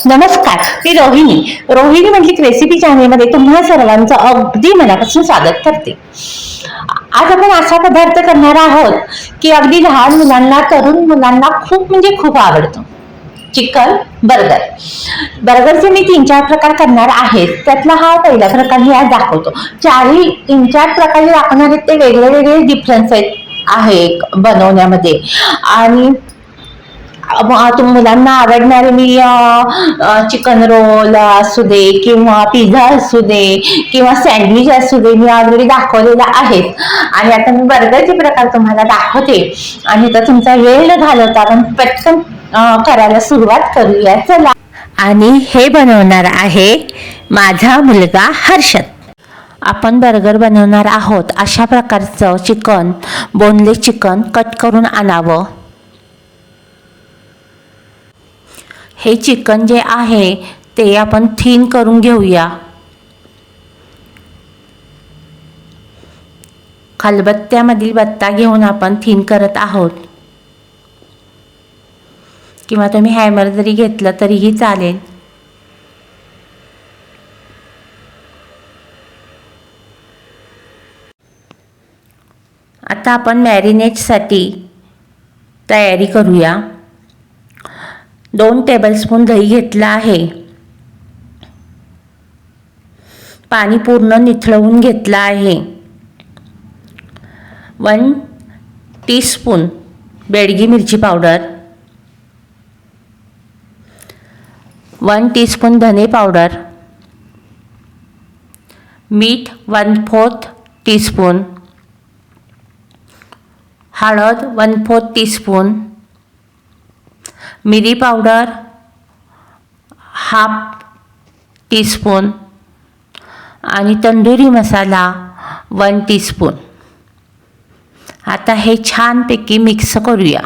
नमस्कार, मी रोहिणी मंडलिक रेसिपी चॅनलमध्ये तुम्हा सर्वांचं अगदी मनापासून स्वागत करते। आज आपण असा पदार्थ करणार आहोत की अगदी लहान मुलांना तरुण मुलांना खूप म्हणजे खूप आवडतो। Chicken burger. बर्गरचे मी 3-4 प्रकार करणार आहे। त्यातला हा पहिला प्रकार मी आज दाखवतो। चारही 3-4 प्रकार दाखवणार आहेत ते वेगवेगळे डिफरन्स आहे बनवण्यामध्ये। आणि मुलांना आवडणारे मी चिकन रोल असू दे किंवा पिझ्झा असू दे किंवा सँडविच असू दे मी ऑलरेडी दाखवलेला आहे। आणि आता मी बर्गरचे प्रकार तुम्हाला दाखवते आणि तर तुमचा वेळ न घालवता आपण पटकन करायला सुरुवात करूया चला। आणि हे बनवणार आहे माझा मुलगा हर्षद। आपण बर्गर बनवणार आहोत। अशा प्रकारचं चिकन, बोनलेस चिकन कट करून आणावं। हे चिकन जे आहे ते आपण थिन करून घेऊया। खलबत्त्यामधील बत्ता घेऊन आपण थिन करत आहोत, किंवा तुम्ही हॅमर जरी घेतलं तरीही चालेल। आता आपण मॅरिनेटसाठी तयारी करूया। 2 टेबलस्पून दही घेतला आहे। पाणी पूर्ण निथळवून घेतला आहे। 1 टीस्पून बेडगी मिरची पावडर, 1 टीस्पून धने पावडर, मीठ 1/4 टीस्पून, हळद 1/4 टीस्पून, मिरी पावडर 1/2 टीस्पून आणि तंदुरी मसाला 1 टीस्पून। आता हे छानपैकी मिक्स करूया।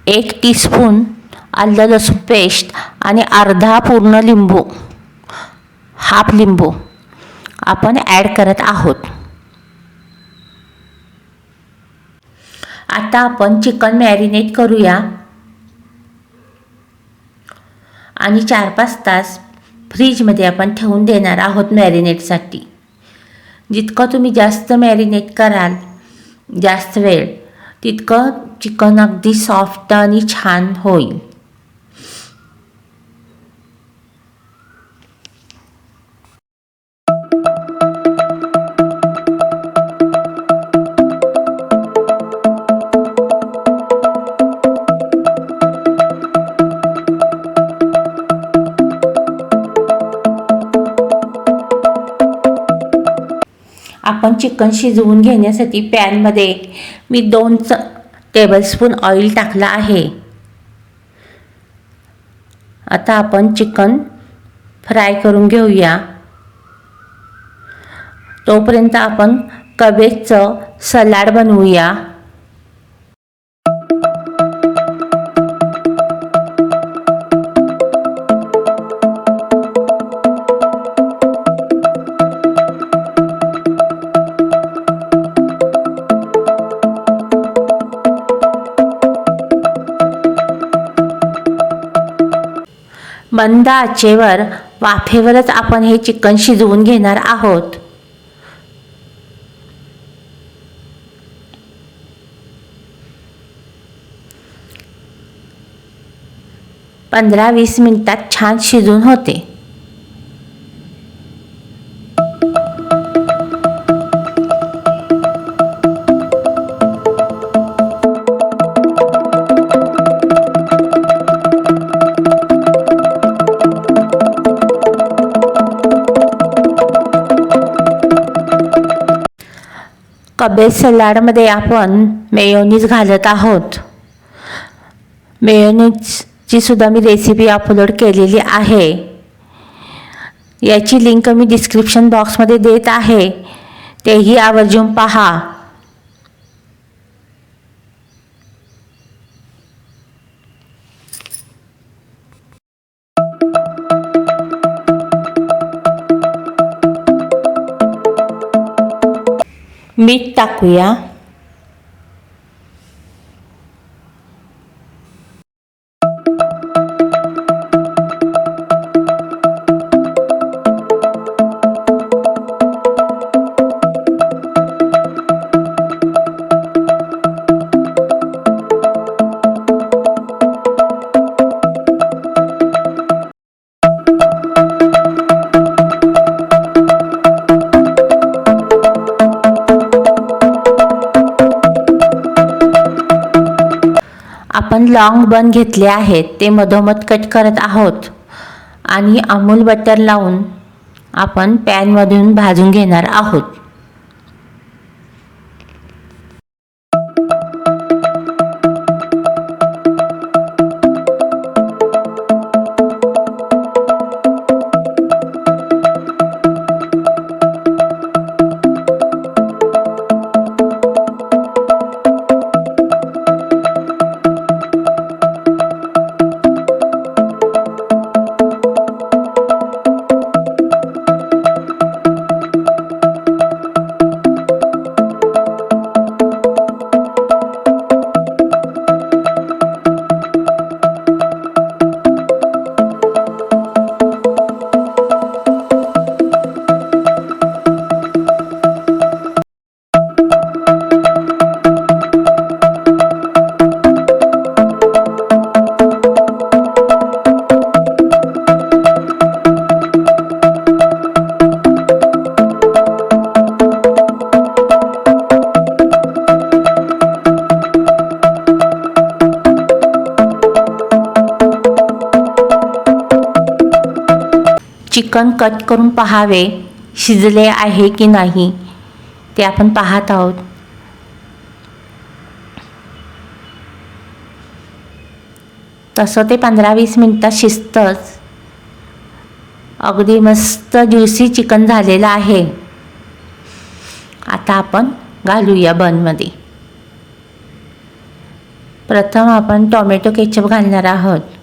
एक टीस्पून आलं लसूण पेस्ट आणि अर्धा पूर्ण लिंबू, हाफ लिंबू आपण ॲड करत आहोत। आता आपण चिकन मॅरिनेट करूया आणि 4-5 तास फ्रीजमध्ये आपण ठेवून देणार आहोत मॅरिनेटसाठी। जितकं तुम्ही जास्त मॅरिनेट कराल जास्त वेळ, तितकं चिकन अगदी सॉफ्ट आणि छान होईल। आपण चिकन शिजवून घेण्यासाठी पॅनमध्ये मी 2 टेबलस्पून ऑइल टाकलं आहे। आता आपण चिकन फ्राय करून घेऊया। तोपर्यंत आपण कबेजचं सलाड बनवूया। मंद आचेवर वाफेवरच आपण हे चिकन शिजवून घेणार आहोत। पंधरा 20 मिनिटात छान शिजून होते। कबेज सलाडमध्ये आपण मेयोनीज घालत आहोत। मेयोनीजची सुद्धा मी रेसिपी अपलोड केलेली आहे। याची लिंक मी डिस्क्रिप्शन बॉक्समध्ये देत आहे, तेही आवर्जून पहा. मीठ टाकूया. आपण लॉंग बन घेतले आहेत, ते मधोमध कट करत आहोत आणि अमूल बटर लावून आपण पॅनमधून भाजून घेणार आहोत. चिकन कट करून पाहावे शिजले आहे की नाही ते आपण पाहत आहोत. तसं ते 15-20 मिनिटात शिजतंच. अगदी मस्त ज्युसी चिकन झालेलं आहे. आता आपण घालूया बनमध्ये. प्रथम आपण टोमॅटो केचप घालणार आहोत.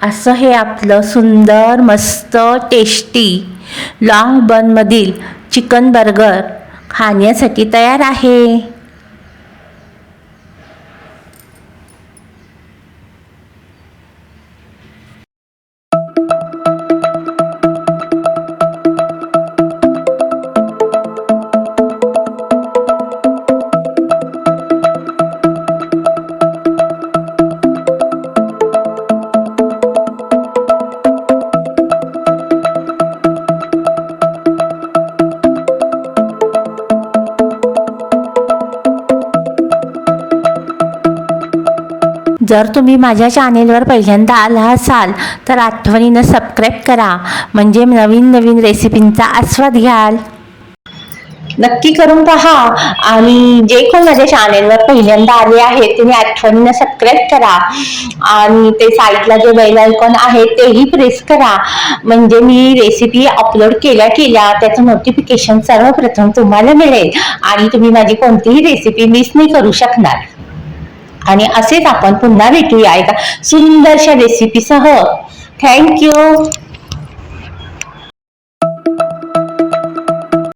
असं हे आपलं सुंदर मस्त टेस्टी लॉंग बनमधील चिकन बर्गर खाण्यासाठी तयार आहे. जर तुम्ही माझ्या चॅनेलवर पहिल्यांदा आला असाल तर आठवणीनं सबस्क्राईब करा, म्हणजे नवीन नवीन रेसिपींचा आस्वाद घ्याल. नक्की करून पहा. आणि जे कोण माझ्या चॅनेलवर पहिल्यांदा आले आहेत त्यांनी आठवणीनं सबस्क्राईब करा आणि ते साईडला जे बेल आयकॉन आहे तेही प्रेस करा, म्हणजे मी रेसिपी अपलोड केल्या त्याचं नोटिफिकेशन सर्वप्रथम तुम्हाला मिळेल आणि तुम्ही माझी कोणतीही रेसिपी मिस नाही करू शकणार. आणि असेच आपण पुन्हा भेटूया एका सुंदरशा रेसिपीसह. थँक्यू.